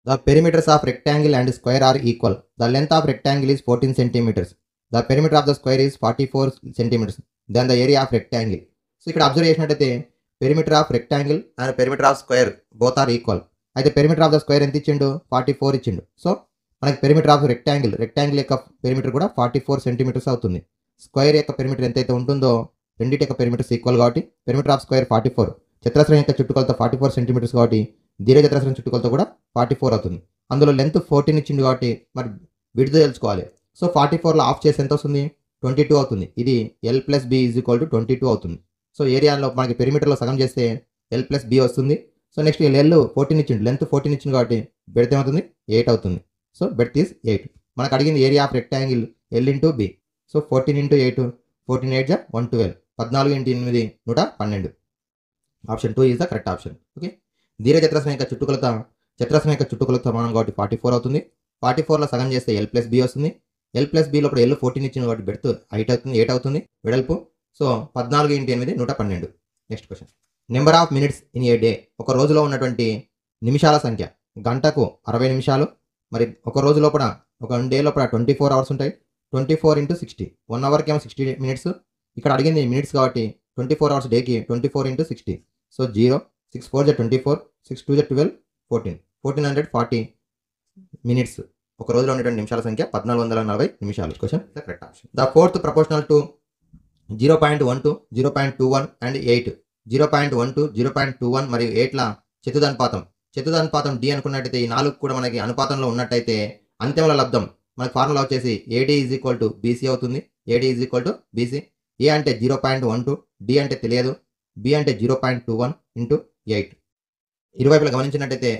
The perimeters of rectangle and square are equal. The length of rectangle is 14 centimeters. The perimeter of the square is 44 centimeters. Then the area of rectangle. So ఇక్కడ observe చేసినట్టయితే perimeter of rectangle and perimeter of square both are equal. అయితే perimeter of the square ఎంత ఇచ్చిండు? 44 ఇచ్చిండు. So మనకి perimeter of rectangle యొక్క perimeter కూడా 44 centimetres అవుతుంది. స్క్వేర్ యొక్క పెరిమీటర్ ఎంతైతే ఉంటుందో రెండింటి యొక్క పెరిమీటర్స్ ఈక్వల్ కాబట్టి పెరిమీటర్ ఆఫ్ స్క్వేర్ 44, చతురస్రం యొక్క చుట్టుకొలత 44 సెంటీమీటర్స్ కాబట్టి దీర్ఘచతురస్రం చుట్టుకొలత కూడా 44 అవుతుంది. అందులో లెంత్ 14 ఇచ్చింది కాబట్టి మరి విడ్త్ తెలుసుకోవాలి. సో 44లో ఆఫ్ చేసి ఎంత వస్తుంది? 22 అవుతుంది. ఇది L + B = 22 అవుతుంది. సో ఏరియాలో మనకి పెరిమీటర్లో సగం చేస్తే L + B వస్తుంది. సో నెక్స్ట్ L 14 ఇచ్చిండు, లెంత్ 14 ఇచ్చింది కాబట్టి బెడ్త్ ఏమవుతుంది? 8 అవుతుంది. So breadth is 8. మనకు అడిగింది area of rectangle L × B. So 14 × 8, 14 8 112, 14 × 8 112. Option 2 is the correct option. Okay. దీర్ఘచతురస్రం యొక్క చుట్టుకొలత సమానం కాబట్టి 44 అవుతుంది. 44లో సగం చేస్తే L + B వస్తుంది. L + B లోపల L 14 ఇచ్చింది కాబట్టి బెడ్త్ 8 అవుతుంది వెడల్పు. So 14 × 8 112. Next question. Number of minutes in a day. ఒక రోజులో ఉన్నటువంటి నిమిషాల సంఖ్య. గంటకు 60 నిమిషాలు. మరి ఒక రోజు లోపల ఒక డే లోపల 24 అవర్స్ ఉంటాయి. 24 × 60, 1 అవర్కి ఏమో 60 మినిట్స్. ఇక్కడ అడిగింది మినిట్స్ కాబట్టి 24 అవర్స్ డేకి 24 × 60. So 0, 6 4 24, 6 2 12, 14, 1440 minutes. ఒక రోజులో ఉన్నటువంటి నిమిషాల సంఖ్య 1440 నిమిషాలు. Question the correct option. The fourth proportional to 0.12, 0.21 and 8. 0.12, 0.21 మరియు 8ల చతురనుపాతం D అనుకున్నట్టయితే ఈ 4 కూడా మనకి అనుపాతంలో ఉన్నట్టయితే అంత్యముల లబ్ధం మనకి ఫార్ములా వచ్చేసి AD = BC అవుతుంది. AD = BC. A అంటే 0.12, D అంటే తెలియదు, B అంటే 0.21 × 8. ఇరువైపులా గమనించినట్టయితే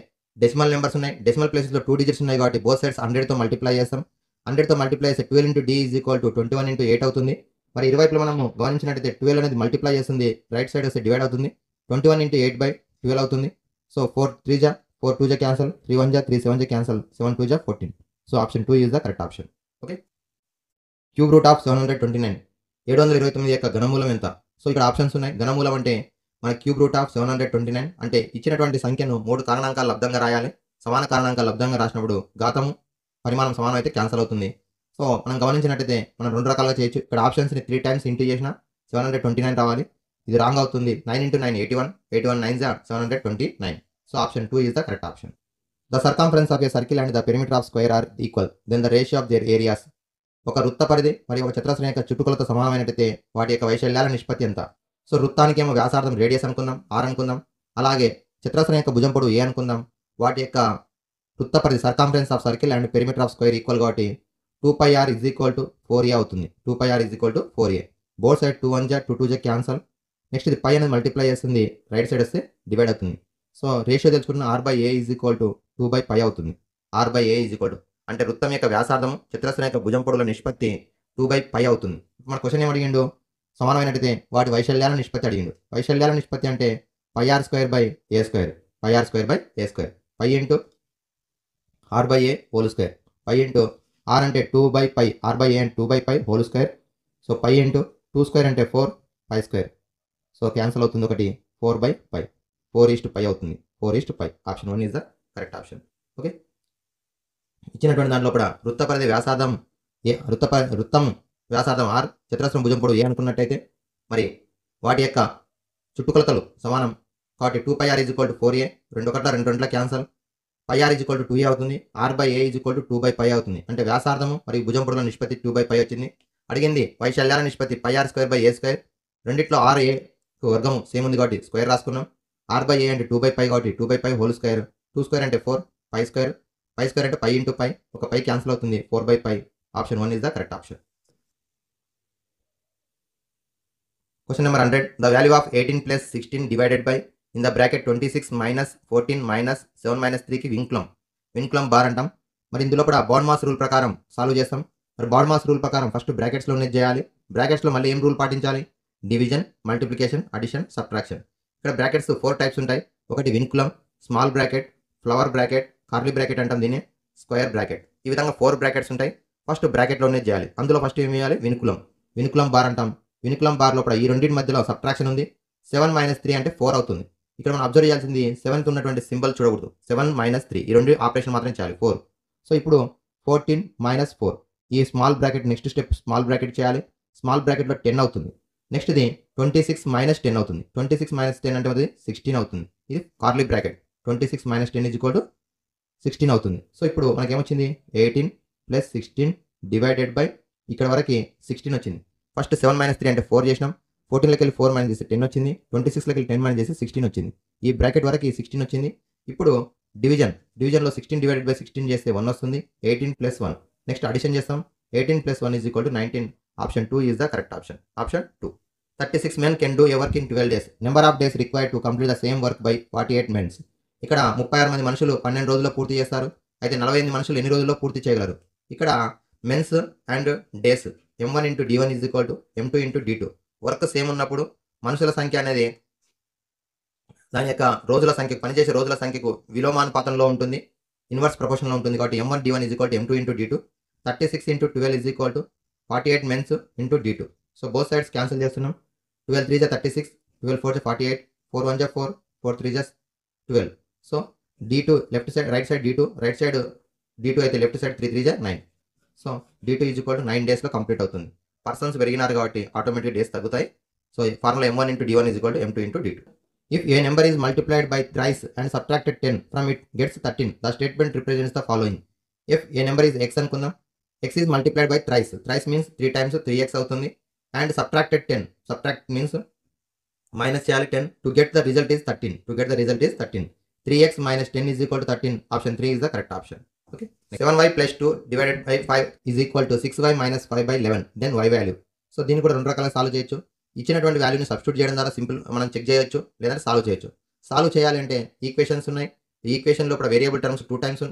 డెసిమల్ నెంబర్స్ ఉన్నాయి. డెసిమల్ ప్లేసెస్లో 2 డిజిట్స్ ఉన్నాయి కాబట్టి బోత్ సైడ్స్ 100తో మల్టిప్లై చేస్తాం. 100తో మల్టిప్లై చేస్తే 12 × D = 21 × 8 అవుతుంది. మరి ఇరువైపులా మనము గమనించినట్టయితే 12 అనేది మల్టిప్లై చేస్తుంది, రైట్ సైడ్ వస్తే డివైడ్ అవుతుంది. 21 × 8/12 అవుతుంది. So 4 3 4 2 cancel, 3 1 3 7 cancel, 7 2 14. So option 2 is the correct option. Okay. Cube root of 729, 729 యొక్క ఘనమూలం ఎంత? సో ఇక్కడ ఆప్షన్స్ ఉన్నాయి. ఘనమూలం అంటే మన క్యూబ్ రూట్ ఆఫ్ 729 అంటే ఇచ్చినటువంటి సంఖ్యను 3 కారణాంకాల లబ్ధంగా రాయాలి. సమాన కారణాంకాల లబ్ధంగా రాసినప్పుడు ఘాతము పరిమాణం సమానం అయితే క్యాన్సల్ అవుతుంది. సో మనం గమనించినట్టయితే మనం 2 రకాలుగా చేయొచ్చు. ఇక్కడ ఆప్షన్స్ని 3 టైమ్స్ ఇంటూ చేసిన 729 రావాలి. ఇది రాంగ్ అవుతుంది. 9 × 9 81, 81 9 729. So option 2 is the correct option. The circumference of a circle and the perimeter of square are equal, then the ratio of their areas. ఒక వృత్త పరిధి మరియు ఒక చతురస్రం యొక్క చుట్టుకొలత సమానమైనట్టయితే వాటి యొక్క వైశాల్యాల నిష్పత్తి ఎంత? సో వృత్తానికి ఏమో వ్యాసార్థం రేడియస్ అనుకుందాం, R అనుకుందాం. అలాగే చతురస్రం యొక్క భుజం పొడవు A అనుకుందాం. వాటి యొక్క వృత్త పరిధి circumference of circle and perimeter of square equal కాబట్టి 2πr = 4a అవుతుంది. 2πr = 4a. Both side 2 1 2 2 cancel. Next ఇది పై అనేది మల్టిప్లై చేస్తుంది, రైట్ సైడ్ వస్తే డివైడ్ అవుతుంది. సో రేషియో తెలుసుకున్న R/A = 2/π అవుతుంది. R/A అంటే వృత్తం యొక్క వ్యాసార్థము చతురస్రం యొక్క భుజం పొడవుల నిష్పత్తి 2/π అవుతుంది. మన క్వశ్చన్ ఏం అడిగిండు? సమానమైనట్టయితే వాటి వైశాల్యాల నిష్పత్తి అడిగిండు. వైశాల్యాల నిష్పత్తి అంటే πr²/a², πr²/a², π × R/A whole square, π × R అంటే 2/π, R/A అంటే 2/π హోల్ స్క్వేర్. సో π × 2² అంటే 4, π². సో క్యాన్సల్ అవుతుంది ఒకటి, 4/π, 4:π అవుతుంది. 4:π. Option 1 is the correct option. Okay. ఇచ్చినటువంటి దాంట్లో కూడా వృత్త పరిధి వ్యాసార్థం వృత్తం వ్యాసార్థం R, చతురస్రం భుజం పొడవు A అనుకున్నట్టయితే మరి వాటి యొక్క చుట్టుకొలతలు సమానం కాబట్టి 2πr = 4a, 2 1 2 2 cancel. πr = 2a అవుతుంది. R/A = 2/π అవుతుంది. అంటే వ్యాసార్థము మరియు భుజం పొడవుల నిష్పత్తి 2/π వచ్చింది. అడిగింది వైశాల్యాల నిష్పత్తి πr²/a². రెండిట్లో RA వర్గము సేమ్ ఉంది కాబట్టి స్క్వేర్ రాసుకున్నాం. R/A అంటే 2/π కాబట్టి 2/π హోల్ స్క్వేర్. 2² అంటే 4, π² అంటే π × π, ఒక π క్యాన్సిల్ అవుతుంది, 4/π. Option 1 is the correct option. Question number 100. The value of 18 + 16 divided by in the bracket 26 - 14 - 7 - 3కి విన్కులం బార్ అంటాం. మరి ఇందులో కూడా బాడ్ మాస్ రూల్ ప్రకారం సాల్వ్ చేస్తాం. మరి బాడ్ మాస్ రూల్ ప్రకారం ఫస్ట్ బ్రాకెట్స్లో ఉన్నది చేయాలి. బ్రాకెట్స్లో మళ్ళీ ఏం రూల్ పాటించాలి? Division, multiplication, addition, subtraction. ఇక్కడ బ్రాకెట్స్ 4 టైప్స్ ఉంటాయి. ఒకటి విన్కులం, small bracket, flower bracket, curly bracket అంటాం దీన్ని, స్క్వేర్ బ్రాకెట్. ఈ విధంగా 4 బ్రాకెట్స్ ఉంటాయి. ఫస్ట్ బ్రాకెట్లో ఉన్నది చేయాలి. అందులో ఫస్ట్ ఏం చేయాలి? విన్కులం బార్ అంటాం. విన్కులం బార్ లోపల ఈ రెండింటి మధ్యలో సబ్ట్రాక్షన్ ఉంది. 7 - 3 అంటే 4 అవుతుంది. ఇక్కడ మనం అబ్జర్వ్ చేయాల్సింది 7కి ఉన్నటువంటి సింబల్ చూడకూడదు. 7 - 3 ఈ రెండు ఆపరేషన్ మాత్రం చేయాలి 4. సో ఇప్పుడు 14 - 4 ఈ small bracket next step small bracket చేయాలి. స్మాల్ బ్రాకెట్‌లో 10 అవుతుంది. నెక్స్ట్‌ది 26 - 10 అవుతుంది. 26 - 10 అంటే అది 16 అవుతుంది. ఇది కర్లీ బ్రాకెట్. 26 - 10 16 అవుతుంది. సో ఇప్పుడు మనకేమొచ్చింది 18 + 16 డివైడెడ్ బై ఇక్కడ వరకి 16 వచ్చింది. ఫస్ట్ 7 - 3 అంటే 4 చేసినాం. 14లోకెళ్ళి 4 మైనస్ చేస్తే 10 వచ్చింది. 26లోకెళ్ళి 10 మైనస్ చేస్తే 16 వచ్చింది. ఈ బ్రాకెట్ వరకు 16 వచ్చింది. ఇప్పుడు డివిజన్‌లో 16 డివైడెడ్ బై 16 చేస్తే 1 వస్తుంది. 18 + 1 నెక్స్ట్ అడిషన్ చేస్తాం. 18 + 1 19. Option 2 is the correct option. Option 2. 36 men can do a work in 12 days. Number of days required to complete the same work by 48 men. ఇక్కడ 36 మంది మనుషులు 12 రోజుల్లో పూర్తి చేస్తారు. అయితే 48 మనుషులు ఎన్ని రోజుల్లో పూర్తి చేయగలరు? ఇక్కడ mens and days m1 × d1 m2 × d2 work same ఉన్నప్పుడు మనుషుల సంఖ్య అనేది దాని యొక్క రోజుల సంఖ్య పనిచేసే రోజుల సంఖ్యకు విలోమానుపాతంలో ఉంటుంది. ఇన్వర్స్ ప్రపోర్షన్లో ఉంటుంది. కాబట్టి m1 d1 m2 × d2 36 × 12 48 mens × d2. So both sides cancel చేస్తున్నాం. 12 3 36, 12 4 48, 4 1 4, 4 3 12. So d2 left side right side d2 right side d2 అయితే లెఫ్ట్ సైడ్ 3 3 9. సో d2 9 డేస్లో కంప్లీట్ అవుతుంది. పర్సన్స్ పెరిగినారు కాబట్టి ఆటోమేటిక్ డేస్ తగ్గుతాయి. So formula m1 × d1 m2 × d2. If a number is multiplied by thrice and subtracted 10 from it gets 13, the statement represents the following. If a number is x అనుకుందాం. x is multiplied by thrice. Thrice means 3 times 3x అవుతుంది. And subtracted 10. Subtract means minus చేయాలి 10. To get the result is 13. 3x minus 10 is equal to 13. Option 3 is the correct option. Okay. 7y plus 2 divided by 5 is equal to 6y minus 5 by 11. Then y value. So దీన్ని కూడా రెండు రకాలుగా solve చేయొచ్చు. ఇచ్చినటువంటి వాల్యూని substitute చేయడం ద్వారా simple మనం చెక్ చేయొచ్చు, లేదంటే సాల్వ్ చేయొచ్చు. సాల్వ్ చేయాలంటే ఈక్వేషన్స్ ఉన్నాయి. ఈ ఈక్వేషన్లో ఇప్పుడు variable terms 2 times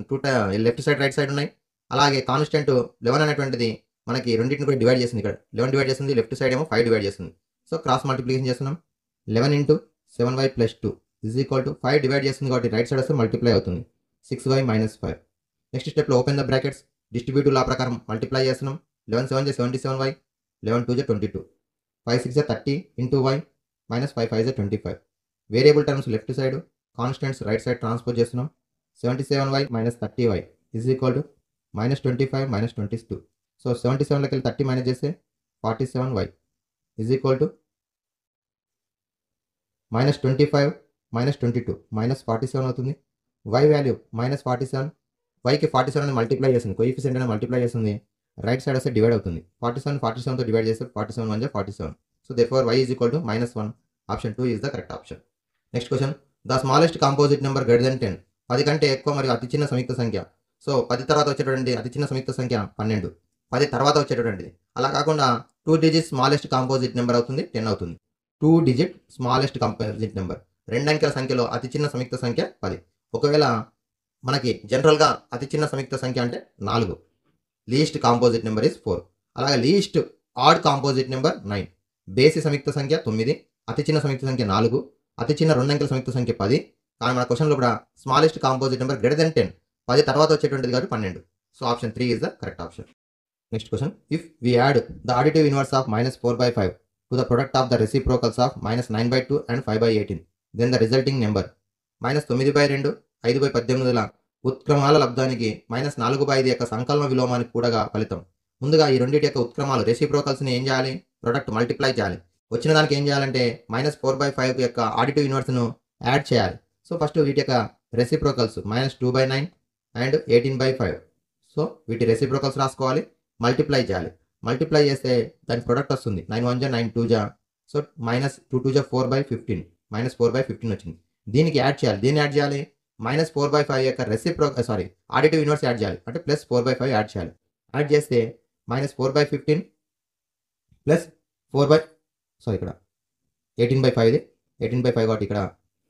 left side right side ఉన్నాయి. అలాగే కాన్స్టెంట్ 11 అనేటువంటిది మనకి రెండింటిని కూడా డివైడ్ చేస్తుంది. ఇక్కడ 11 డివైడ్ చేస్తుంది, లెఫ్ట్ సైడ్ ఏమో 5 డివైడ్ చేస్తుంది. సో క్రాస్ మల్టిప్లికేషన్ చేస్తున్నాం. 11 × 7y + 2 is equal to 5 divide చేస్తుంది కాబట్టి రైట్ సైడ్ వస్తే మల్టిప్లై అవుతుంది. 6y - 5. నెక్స్ట్ స్టెప్లో ఓపెన్ ద బ్రాకెట్స్ డిస్ట్రిబ్యూటివ్ లా ప్రకారం మల్టిప్లై చేస్తున్నాం. 11 7 77y, 11 2 22, 5 6 30 × y - 5 5 25. Variable terms left side, constants right side transpose చేస్తున్నాం. 77y - 30y is equal to -25 - 22. So 77లోకెళ్ళి 30 minus చేస్తే 47y is equal to -25 - 22 -47 అవుతుంది. y value -47, వైకి 47 అని multiply చేస్తుంది, coefficient అని multiply చేస్తుంది. Right side వస్తే డివైడ్ అవుతుంది. 47 47తో డివైడ్ చేస్తే 47 1 47. So therefore y is equal to -1. Option 2 is the correct option. Next question. The smallest composite number greater than 10. 10 కంటే ఎక్కువ మరియు అతి చిన్న సంయుక్త సంఖ్య. సో 10 తర్వాత వచ్చేటువంటి అతి చిన్న సంయుక్త సంఖ్య 12. 10 తర్వాత వచ్చేటటువంటిది. అలా కాకుండా 2 డిజిట్ స్మాలెస్ట్ కాంపోజిట్ నెంబర్ అవుతుంది 10 అవుతుంది. 2 డిజిట్ స్మాలెస్ట్ కాంపోజిట్ నెంబర్, 2 అంకెల సంఖ్యలో అతి చిన్న సంయుక్త సంఖ్య 10. ఒకవేళ మనకి జనరల్గా అతి చిన్న సంయుక్త సంఖ్య అంటే 4. Least composite number is 4. అలాగే లీస్ట్ ఆడ్ కాంపోజిట్ నెంబర్ 9. బేసి సంయుక్త సంఖ్య 9, అతి చిన్న సంయుక్త సంఖ్య 4, అతి చిన్న 2 అంకెల సంయుక్త సంఖ్య 10. కానీ మన క్వశ్చన్లో కూడా smallest composite number greater than 10, 10 తర్వాత వచ్చేటువంటిది కాబట్టి 12. So option 3 is the correct option. Next question. If we add the additive inverse of -4/5 to the product of the reciprocals of -9/2 and 5/18, then the resulting number -9/2, 5/18ల ఉత్క్రమాల లబ్ధానికి -4/5 యొక్క సంకలన విలోమానికి కూడగా ఫలితం. ముందుగా ఈ రెండింటి యొక్క ఉత్క్రమాలు రెసిప్రోకల్స్ని ఏం చేయాలి? ప్రొడక్ట్ మల్టిప్లై చేయాలి. వచ్చిన దానికి ఏం చేయాలంటే -4/5 యొక్క ఆడిటివ్ ఇన్వర్స్ను యాడ్ చేయాలి. సో ఫస్ట్ వీటి యొక్క రెసిప్రోకల్స్ -2/9 అండ్ 18/5. సో వీటి రెసిప్రోకల్స్ రాసుకోవాలి, మల్టిప్లై చేయాలి. మల్టిప్లై చేస్తే దాని ప్రొడక్ట్ వస్తుంది. 9 1 9 2. సో -2 2 4/15, -4/15 వచ్చింది. దీనికి యాడ్ చేయాలి. దీన్ని యాడ్ చేయాలి -4/5 యొక్క ఆడిటివ్ ఇన్వర్స్ యాడ్ చేయాలి. అంటే +4/5 యాడ్ చేయాలి. యాడ్ చేస్తే -4/15 ప్లస్ ఇక్కడ 18/5, 18/5 కాబట్టి ఇక్కడ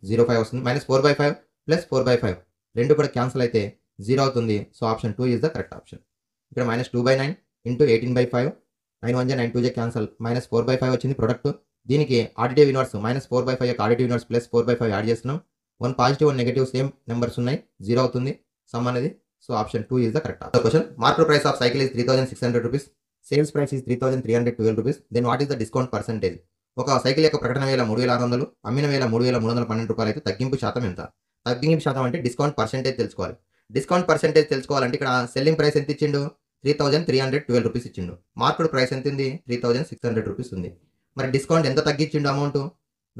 0.5 వస్తుంది. -4/5 ప్లస్ 4/5 రెండు కూడా క్యాన్సిల్ అయితే 0 అవుతుంది. So option 2 is the correct option. ఇక్కడ -2/9 × 18/5, 9 1 9 2 క్యాన్సల్, -4/5 వచ్చింది ప్రొడక్ట్. దీనికి ఆడిటివ్ ఇన్వర్స్ -4/5 యొక్క ఆడిటివ్ ఇన్వర్స్ +4/5 యాడ్ చేస్తున్నాం. 1 పాజిటివ్ 1 నెగటివ్ సేమ్ నెంబర్స్ ఉన్నాయి, 0 అవుతుంది సమ్ అనేది. So option 2 is the correct option. Question. Market price of cycle is 3600 rupees, sales price is 3312 rupees, then what is the discount percentage? ఒక cycle యొక్క ప్రకటన వేల 3600, అమ్మిన వేల 3312 రూపాయలు అయితే తగ్గింపు శాతం ఎంత? తగ్గింపు శాతం అంటే డిస్కౌంట్ పర్సెంటేజ్ తెలుసుకోవాలి. డిస్కౌంట్ పర్సెంటేజ్ తెలుసుకోవాలంటే ఇక్కడ సెల్లింగ్ ప్రైస్ ఎంత ఇచ్చిండు? 3312 రూపీస్ ఇచ్చిండు. మార్కెట్ ప్రైస్ ఎంత ఉంది? 3600 రూపీస్ ఉంది. మరి డిస్కౌంట్ ఎంత తగ్గించిండు అమౌంట్?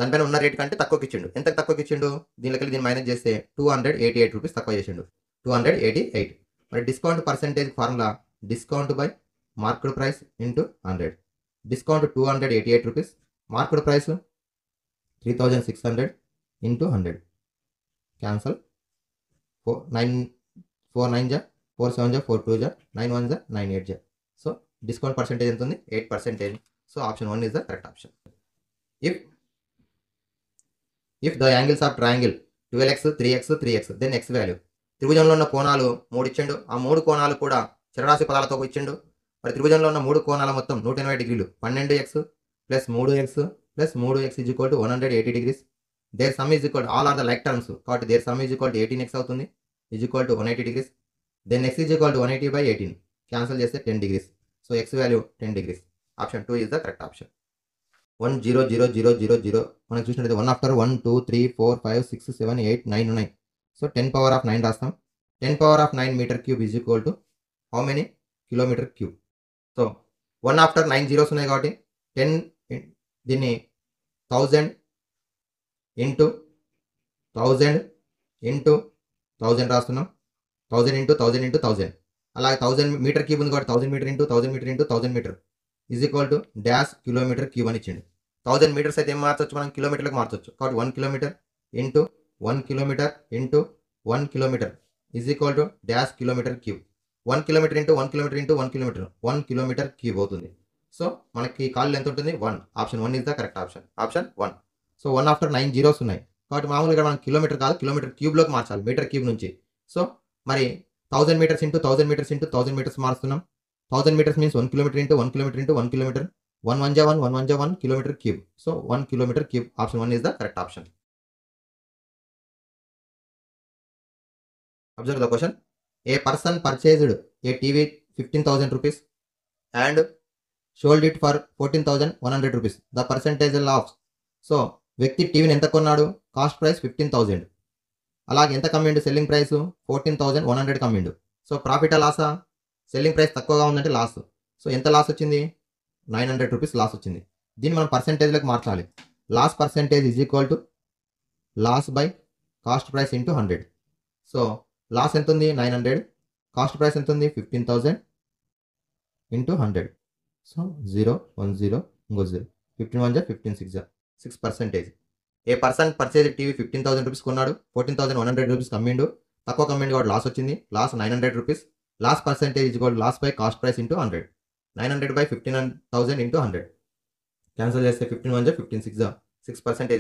దానిపైన ఉన్న రేట్ కంటే తక్కువకి ఇచ్చిండు. ఎంత తక్కువకి ఇచ్చిండు? దీనిలోకి దీన్ని మైనస్ చేస్తే 288 రూపీస్ తక్కువ చేసిండు. 288. మరి discount percentage formula discount by market price into 100. Discount 288 rupees, market price 3600 into 100. Cancel. 4 9 జా, 4 7 జా, 4 2 జా, 9 1 జా, 9 8 జా. సో డిస్కౌంట్ పర్సెంటేజ్ ఎంత ఉంది? 8%. So option 1 is the correct option. If the angles of triangle 12x, 3x, 3x, then x value. త్రిభుజంలో ఉన్న కోణాలు 3 ఇచ్చిండు. ఆ 3 కోణాలు కూడా చరరాశి పదాలతో ఇచ్చిండు. మరి త్రిభుజంలో ఉన్న 3 కోణాల మొత్తం 180 డిగ్రీలు. 12x plus 3x plus 3x is equal to 180 degrees. Their sum is equal to, all are the like terms, కాబట్టి their sum is equal to 18x అవుతుంది, is equal to 180 degrees. Then x is equal to 180 by 18. Cancel చేస్తే 10 degrees. So x value 10 degrees. Option 2 is the correct option. 1 0 0 0 0 0 మనకు చూసినట్లయితే 1 after 1 2 3 4 5 6 7 8 9 ఉన్నాయి. So 10 power of 9 రాస్తాం. 10 power of 9 meter cube is equal to how many kilometer cube? So 1 after 9 zeros ఉన్నాయి కాబట్టి 10 దీన్ని 1000 into 1000 into 1000 రాస్తున్నాం. 1000 into 1000 into 1000. అలాగే 1000 metre cube ఉంది కాబట్టి 1000 metre into 1000 metre into 1000 metre is equal to dash kilometre cube అని ఇచ్చిండు. 1000 metres అయితే ఏం మార్చొచ్చు? మనం కిలోమీటర్లకు మార్చొచ్చు. కాబట్టి 1 kilometre into 1 kilometre into 1 kilometre is equal to dash kilometre cube. 1 kilometre into 1 kilometre into 1 kilometre cube అవుతుంది. సో మనకి కాళ్ళు ఎంత ఉంటుంది? 1. Option 1 is the correct option. Option 1. So 1 after 9 zeros ఉన్నాయి కాబట్టి మామూలుగా మనం కిలోమీటర్ కాదు కిలోమీటర్ క్యూబ్లోకి మార్చాలి, మీటర్ క్యూబ్ నుంచి. సో మరి 1000 metres into 1000 metres into 1000 metres మారుస్తున్నాం. 1000 metres means 1 kilometre into 1 kilometre into 1 kilometre. 1 1 జా 1 1 1 జా 1 kilometre cube. So 1 kilometre cube. Option 1 is the correct option. Observe the question. A person purchased a TV 15,000 rupees and sold it for 14,100 rupees. The percentage of. So వ్యక్తి టీవీని ఎంత కొన్నాడు? Cost price 15,000. అలాగే ఎంత కమ్మిండు? Selling price 14,100 కమ్మిండు. So ప్రాఫిటా లాసా? సెల్లింగ్ ప్రైస్ తక్కువగా ఉందంటే లాస్. సో ఎంత లాస్ వచ్చింది? 900 రూపీస్ లాస్ వచ్చింది. దీన్ని మనం పర్సెంటేజ్లోకి మార్చాలి. Loss percentage is equal to loss by cost price into 100. So loss ఎంత ఉంది? 900. కాస్ట్ ప్రైస్ ఎంత ఉంది? 15,000 ఇంటూ 100. సో 0 1 0 ఇంకో 0. 15 1 జా 15 6 జా 6%. A person purchase TV 15,000 rupees కొన్నాడు, 14,100 రూపీస్ కమ్మిండు. తక్కువ కమ్మిండు కాబట్టి లాస్ వచ్చింది. Loss 900 rupees. Loss percentage is equal loss by cost price into 100. 900 by 15,000 into 100. Cancel చేస్తే 15 1 జా 15 6 జా 6%.